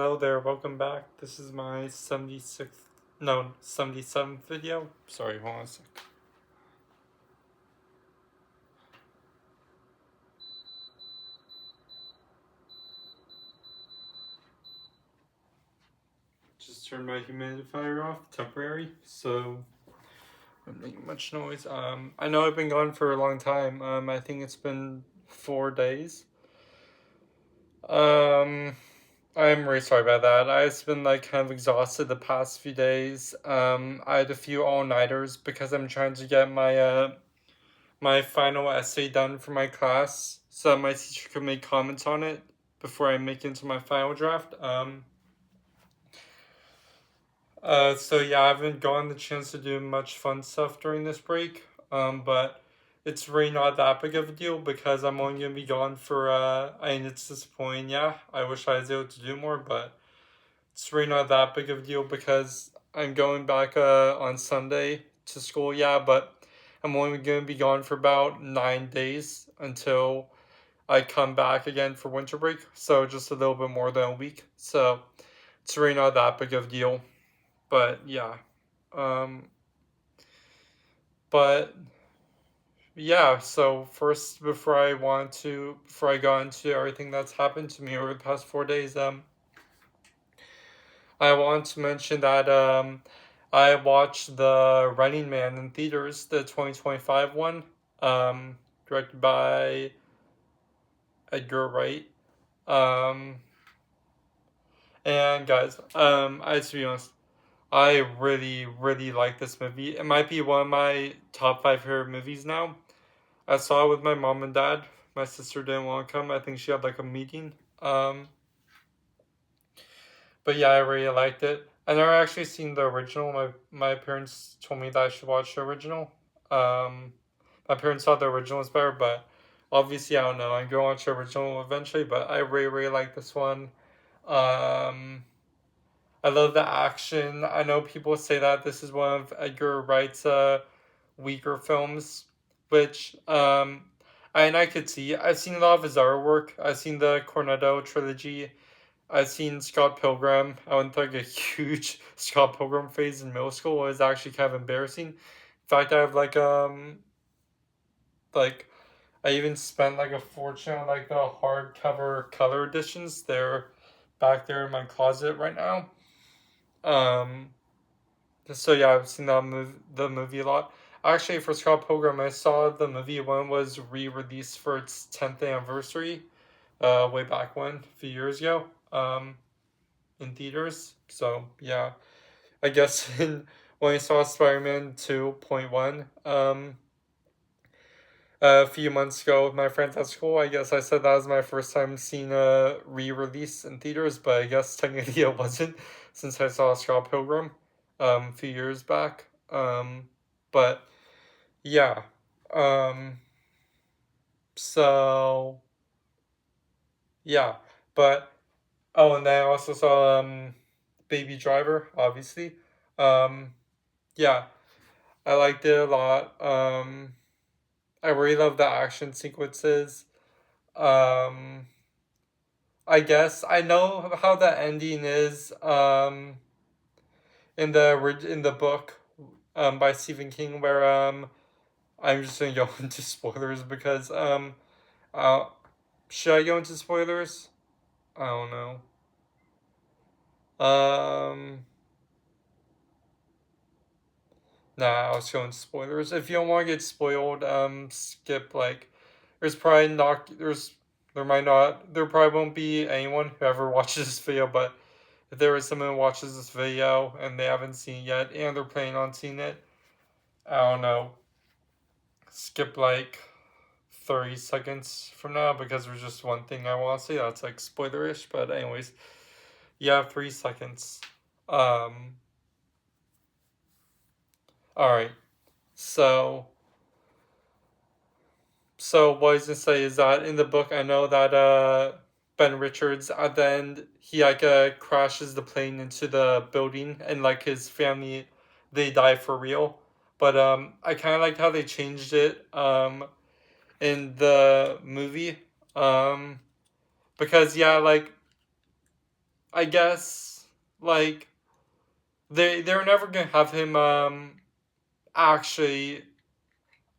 Hello there, welcome back. This is my 76th, no, 77th video. Sorry, hold on a sec. Just turned my humidifier off, temporary, so I'm making much noise. I know I've been gone for a long time. I think it's been 4 days. Um, I'm really sorry about that. I've been kind of exhausted the past few days. I had a few all-nighters because I'm trying to get my final essay done for my class so that my teacher could make comments on it before I make it into my final draft. So yeah, I haven't gotten the chance to do much fun stuff during this break. But it's really not that big of a deal because I'm only gonna be gone for I mean it's disappointing, yeah. I wish I was able to do more, but it's really not that big of a deal because I'm going back on Sunday to school, yeah, but I'm only going to be gone for about 9 days until I come back again for winter break. So just a little bit more than a week. So it's really not that big of a deal. But yeah. Um, but yeah, so first before I got into everything that's happened to me over the past 4 days, I want to mention that I watched the Running Man in theaters, the 2025 one, directed by Edgar Wright. Um, and guys, I to be honest, I really, really like this movie. It might be one of my top five favorite movies now. I saw it with my mom and dad. My sister didn't want to come. I think she had a meeting. But yeah, I really liked it. I never actually seen the original. My parents told me that I should watch the original. Um, my parents thought the original was better, but obviously I don't know. I'm gonna watch the original eventually, but I really really like this one. Um, I love the action. I know people say that this is one of Edgar Wright's weaker films, which and I could see. I've seen a lot of his artwork. I've seen the Cornetto trilogy. I've seen Scott Pilgrim. I went through a huge Scott Pilgrim phase in middle school. It was actually kind of embarrassing. In fact, I have like I even spent a fortune on the hardcover color editions. They're back there in my closet right now. Um, so yeah, I've seen the movie a lot. Actually, for Scott Pilgrim, I saw the movie when it was re-released for its 10th anniversary. Way back when, a few years ago. In theaters. So yeah, I guess when I saw Spider-Man 2.1 a few months ago with my friends at school, I guess I said that was my first time seeing a re-release in theaters, but I guess technically it wasn't since I saw Scott Pilgrim a few years back. But yeah. Um so yeah. But oh, and then I also saw Baby Driver, obviously. Um yeah, I liked it a lot. I really love the action sequences. Um, I guess I know how the ending is. In the book, by Stephen King, where I'm just gonna go into spoilers because uh, should I go into spoilers? I don't know. Um, nah, I'll go into spoilers. If you don't want to get spoiled, skip there's probably not there might not there probably won't be anyone who ever watches this video, but if there is someone who watches this video and they haven't seen it yet and they're planning on seeing it, I don't know, skip 30 seconds from now because there's just one thing I want to say that's spoilerish. But anyways, you have 3 seconds. Um, all right. So what I was gonna say is that in the book, I know that Ben Richards at the end he crashes the plane into the building and his family they die for real. But I kind of liked how they changed it in the movie because yeah I guess like they're never gonna have him actually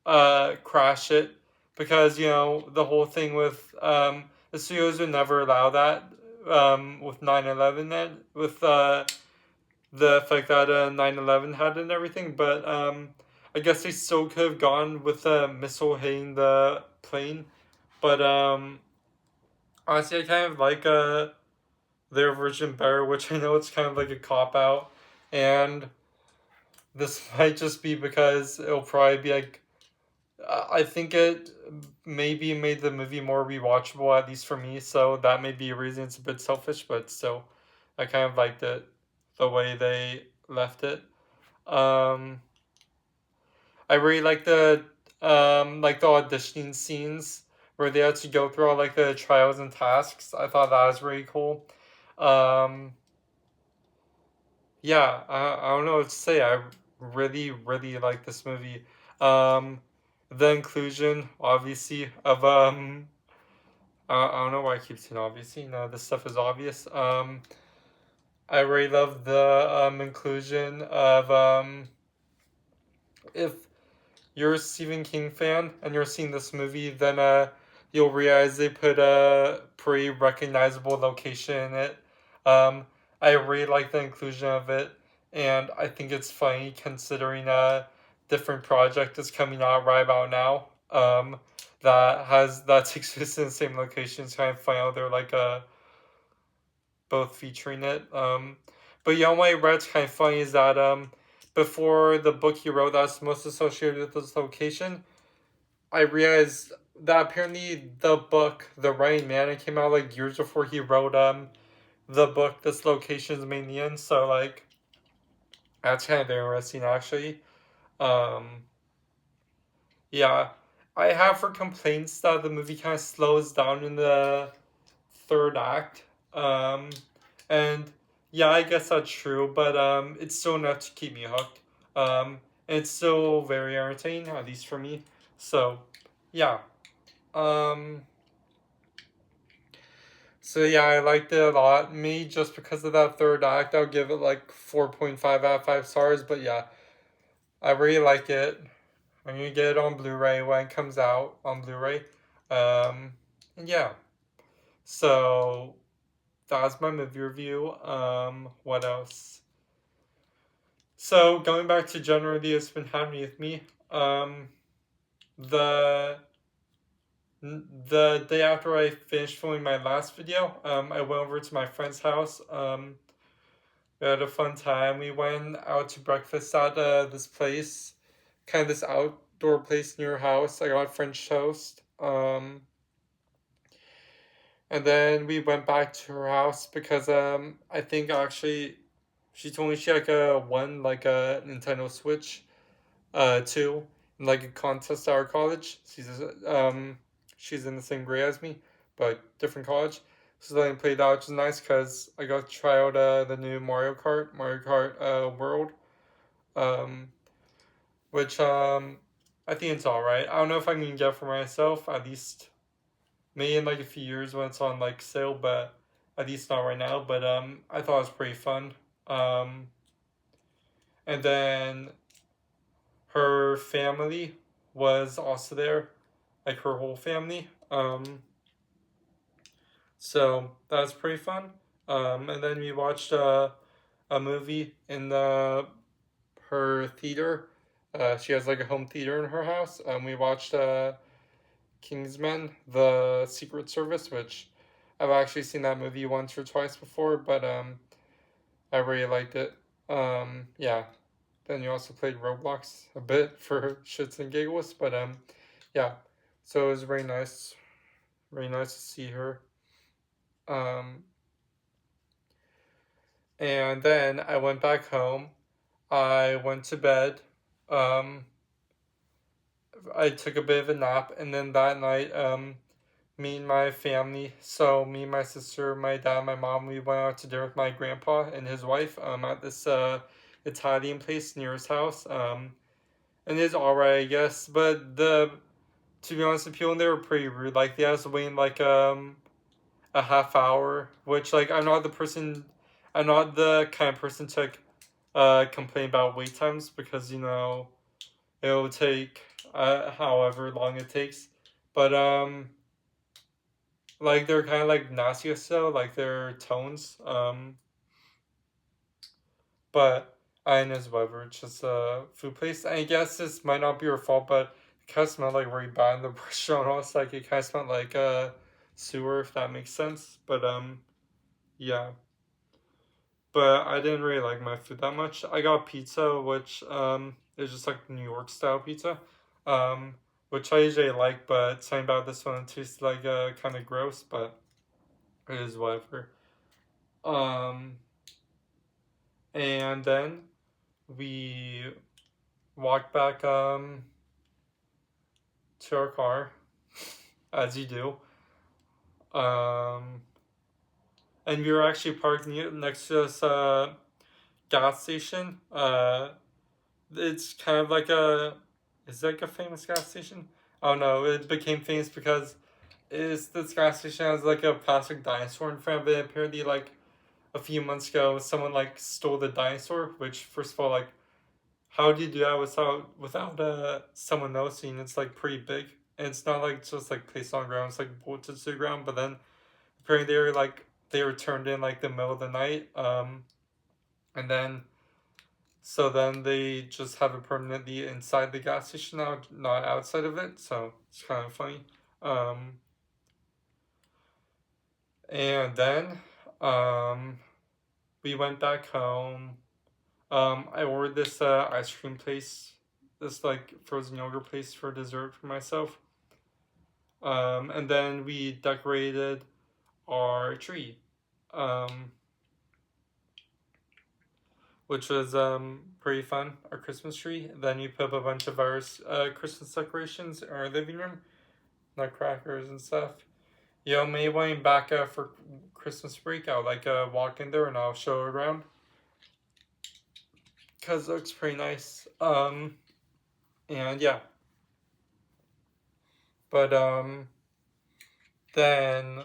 crash it, because the whole thing with the studios would never allow that with 9/11, and with the effect that 9/11 had and everything. But I guess they still could have gone with a missile hitting the plane. But honestly, I kind of like their version better, which I know it's kind of like a cop out, and this might just be because it'll probably be like, I think it maybe made the movie more rewatchable, at least for me. So that may be a reason. It's a bit selfish, but still, I kind of liked it the way they left it. Um, I really like the auditioning scenes where they had to go through all like the trials and tasks. I thought that was really cool. Um, yeah, I don't know what to say. I really, really like this movie. Um, the inclusion, obviously, of I don't know why I keep saying obviously. No, this stuff is obvious. I really love the inclusion of if you're a Stephen King fan and you're seeing this movie, then you'll realize they put a pretty recognizable location in it. Um, I really like the inclusion of it, and I think it's funny considering a different project is coming out right about now. That takes place in the same location. It's kind of funny how they're like both featuring it. But why I read it's kind of funny is that before the book he wrote that's most associated with this location, I realized that apparently the book, The Rain Man, it came out like years before he wrote the book this location is mainly in. So like that's kind of interesting actually. Um, yeah, I have for complaints that the movie kind of slows down in the third act. Um, and yeah, I guess that's true, but it's still enough to keep me hooked. And it's still very entertaining, at least for me. So, yeah. Um, so yeah, I liked it a lot. Me, just because of that third act, I'll give it like 4.5 out of 5 stars. But yeah, I really like it. I'm gonna get it on Blu-ray when it comes out on Blu-ray. And yeah, so that's my movie review. What else? So going back to generally, it's been happening with me. The the day after I finished filming my last video, I went over to my friend's house. We had a fun time. We went out to breakfast at this place, kind of this outdoor place near her house. I got French toast. And then we went back to her house because I think actually she told me she like won like a Nintendo Switch 2 in like a contest at our college. She's in the same grade as me, but different college. So then I played that, which is nice because I got to try out the new Mario Kart World, um, which I think it's all right. I don't know if I can get it for myself, at least maybe in like a few years when it's on like sale, but at least not right now. But I thought it was pretty fun. Um, and then her family was also there, like her whole family. So that was pretty fun. And then we watched a movie in her theater. She has like a home theater in her house. We watched Kingsman: The Secret Service, which I've actually seen that movie once or twice before, but I really liked it. Yeah. Then you also played Roblox a bit for shits and giggles, but yeah. So it was very nice to see her. Um, and then I went back home. I went to bed. Um, I took a bit of a nap, and then that night, me and my family, so me, my sister, my dad, my mom, we went out to dinner with my grandpa and his wife at this Italian place near his house. And it's alright, I guess, but to be honest, the people in there were pretty rude. Like they had us waiting like a half hour, which like I'm not the kind of person to complain about wait times because it will take however long it takes, but like they're kind of like nausea still, like their tones, but I know whatever, it's just a food place. I guess this might not be your fault, but it kind of smelled like really bad in the restaurant. Almost like it kind of smelled like a sewer, if that makes sense. But yeah. But I didn't really like my food that much. I got pizza, which is just like New York style pizza, um, which I usually like. But something about this one tastes like kind of gross, but it is whatever. Um, and then we walked back to our car, as you do. Um, and we were actually parked next to this gas station. It's kind of like is it like a famous gas station? I don't know. It became famous because this gas station has like a plastic dinosaur in front of it. Apparently, like a few months ago, someone like stole the dinosaur. Which, first of all, like how do you do that without someone noticing? It's like pretty big, and it's not like just like placed on the ground. It's like bolted to the ground. But then apparently they were turned in like the middle of the night. And then so then they just have it permanently inside the gas station now, not outside of it. So it's kind of funny. Um, and then um, we went back home. I ordered this ice cream place, this like frozen yogurt place for dessert for myself. And then we decorated our tree, um, which was pretty fun. Our Christmas tree. Then you put up a bunch of our Christmas decorations in our living room, nutcrackers and stuff. Maybe when I'm back for Christmas break, I'll like walk in there and I'll show it around because it looks pretty nice. And yeah, but then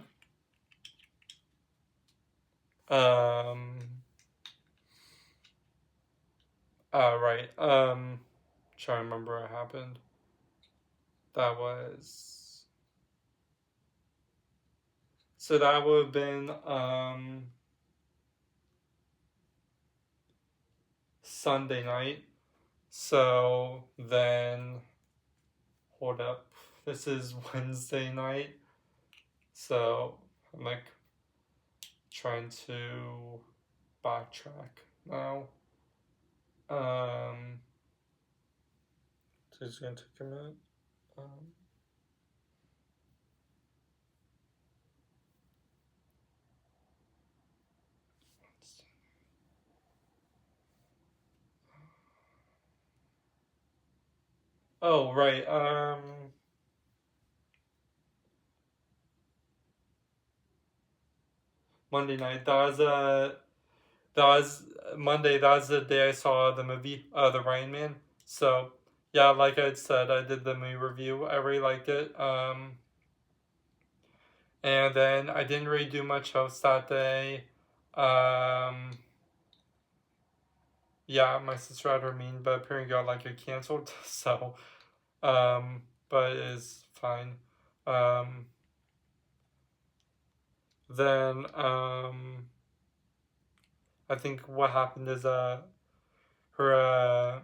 um, right, trying to remember what happened. That was so that would have been Sunday night. So then, hold up. This is Wednesday night. So I'm like trying to backtrack now. Um, just gonna take a minute. Um, oh right. Monday night. That was Monday. That was the day I saw the movie, the Rain Man. So yeah, like I said, I did the movie review. I really liked it. And then I didn't really do much else that day. Um, yeah, my sister had her meeting, but apparently got like it canceled. So, but it is fine. Um, then I think what happened is her her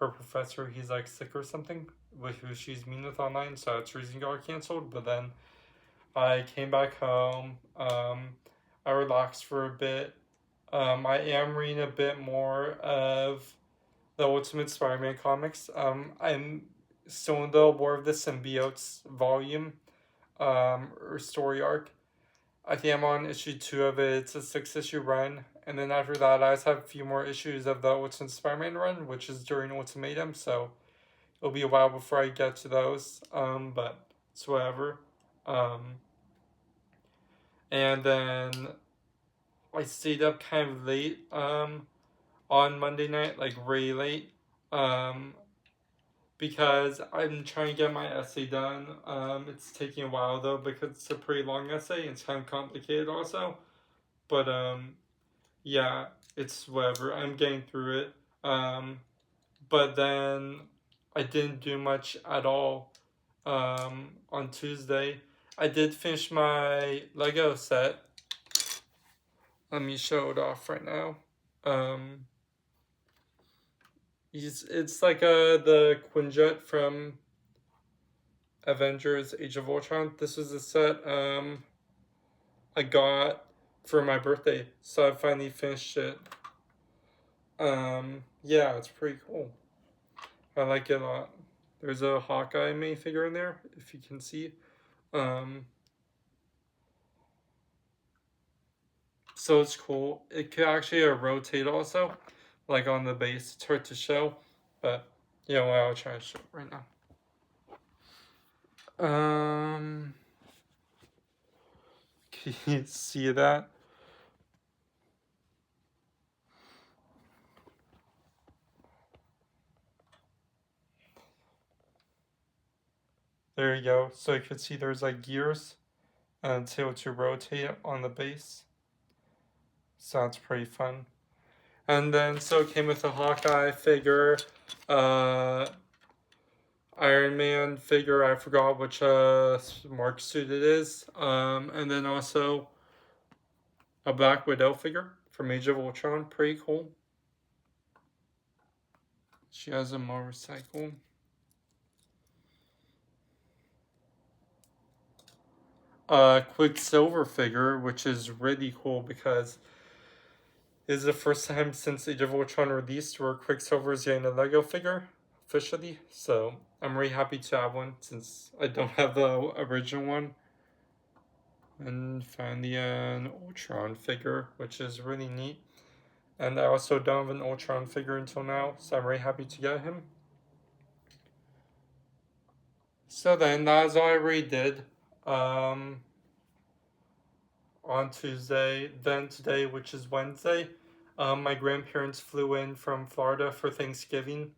professor, he's like sick or something with who she's meeting with online, so it's reason got canceled. But then I came back home. I relaxed for a bit. I am reading a bit more of the Ultimate Spider-Man comics. I'm still in the War of the Symbiotes volume, or story arc. I think I'm on issue 2 of it. It's a 6 issue run. And then after that, I just have a few more issues of the Ultimate Spider-Man run, which is during Ultimatum, so it'll be a while before I get to those. But it's whatever. Um, and then I stayed up kind of late on Monday night, like really late, um, because I'm trying to get my essay done. It's taking a while though because it's a pretty long essay and it's kind of complicated also. But yeah, it's whatever. I'm getting through it. But then I didn't do much at all on Tuesday. I did finish my Lego set. Let me show it off right now. It's like the Quinjet from Avengers Age of Ultron. This was a set I got for my birthday, so I finally finished it. Yeah, it's pretty cool. I like it a lot. There's a Hawkeye minifigure in there, if you can see. So it's cool. It could actually rotate also, like on the base. It's hard to show, but yeah, well, I'll try to show it right now. Can you see that? There you go. So you can see there's like gears until to rotate on the base. So that's pretty fun. And then so it came with a Hawkeye figure, Iron Man figure. I forgot which Mark suit it is. And then also a Black Widow figure from Age of Ultron. Pretty cool. She has a motorcycle. Quicksilver figure, which is really cool because it is the first time since Age of Ultron released where Quicksilver is getting a Lego figure officially. So I'm really happy to have one since I don't have the original one. And finally an Ultron figure, which is really neat. And I also don't have an Ultron figure until now, so I'm very happy to get him. So then that is all I really did on Tuesday. Then today, which is Wednesday, my grandparents flew in from Florida for Thanksgiving.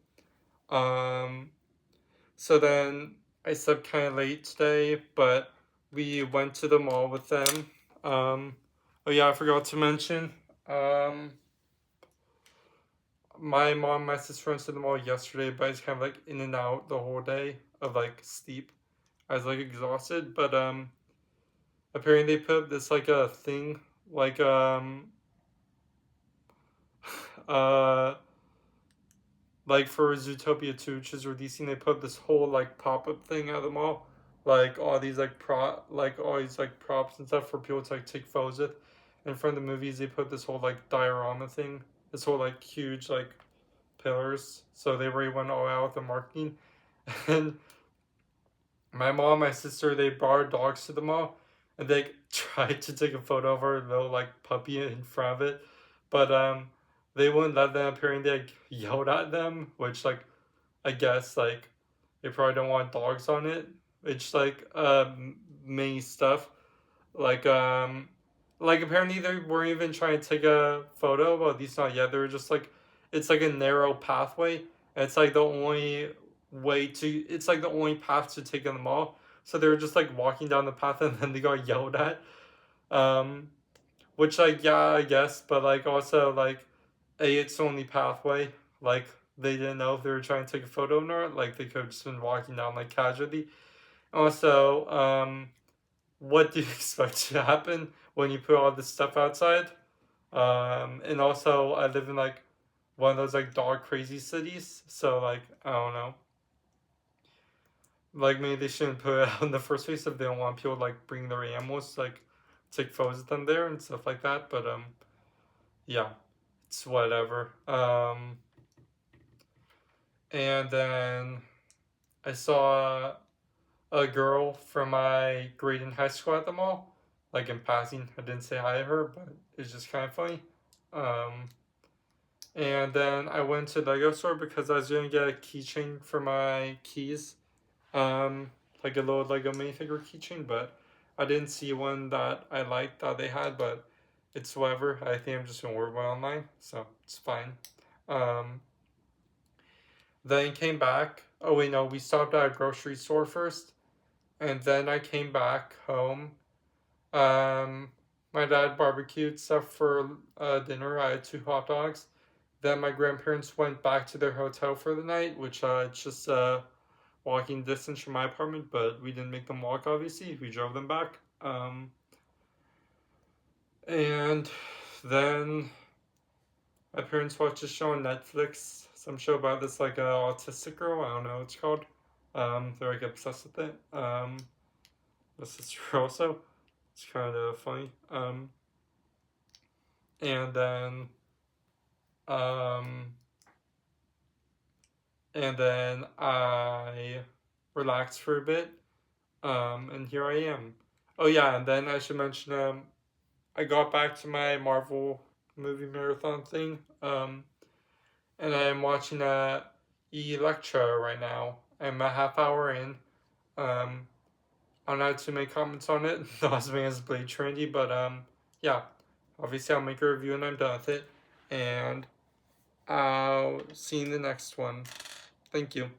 So then I slept kind of late today, but we went to the mall with them. Oh yeah, I forgot to mention. My mom, my sister went to the mall yesterday, but I was kind of like in and out the whole day of like sleep. I was like exhausted, but apparently they put this like a thing like like for Zootopia 2, which is releasing, they put this whole like pop-up thing at the mall, like all these like props and stuff for people to like take photos with. And from the movies, they put this whole like diorama thing, this whole like huge like pillars. So they really went all out with the marketing. And my mom, my sister, they brought dogs to the mall, and they tried to take a photo of our little like puppy in front of it, but they wouldn't let them. Apparently, they like, yelled at them, which like I guess like they probably don't want dogs on it. It's like many stuff like apparently they weren't even trying to take a photo, well at least not yet. They were just like it's like a narrow pathway, and it's like the only way to it's like the only path to take in the mall. So they were just like walking down the path and then they got yelled at. Um which like yeah, I guess, but like also like it's the only pathway. Like they didn't know if they were trying to take a photo or not. Like they could have just been walking down like casually. Also, what do you expect to happen when you put all this stuff outside? And also, I live in like one of those like dog crazy cities, so like I don't know. Like maybe they shouldn't put it out in the first place if they don't want people like bring their animals to, like take photos of them there and stuff like that. But yeah, it's whatever. And then I saw a girl from my grade in high school at the mall, like in passing. I didn't say hi to her, but it's just kind of funny. And then I went to the Lego store because I was going to get a keychain for my keys, like a little Lego minifigure keychain, but I didn't see one that I liked that they had, but it's whatever. I think I'm just going to order one online, so it's fine. Then came back Oh wait, no, we stopped at a grocery store first, and then I came back home. Um, my dad barbecued stuff for dinner. I had 2 hot dogs. Then my grandparents went back to their hotel for the night, which it's just walking distance from my apartment, but we didn't make them walk. Obviously, we drove them back. And then my parents watched a show on Netflix, some show about this like autistic girl. I don't know what it's called. They're like obsessed with it. My sister also. It's kind of funny. And then um, and then I relaxed for a bit. And here I am. Oh yeah, and then I should mention I got back to my Marvel movie marathon thing. And I am watching Electra right now. I'm a half hour in. Um, I don't have too many comments on it. The last one is Blade Trinity, but yeah. Obviously, I'll make a review when I'm done with it, and I'll see you in the next one. Thank you.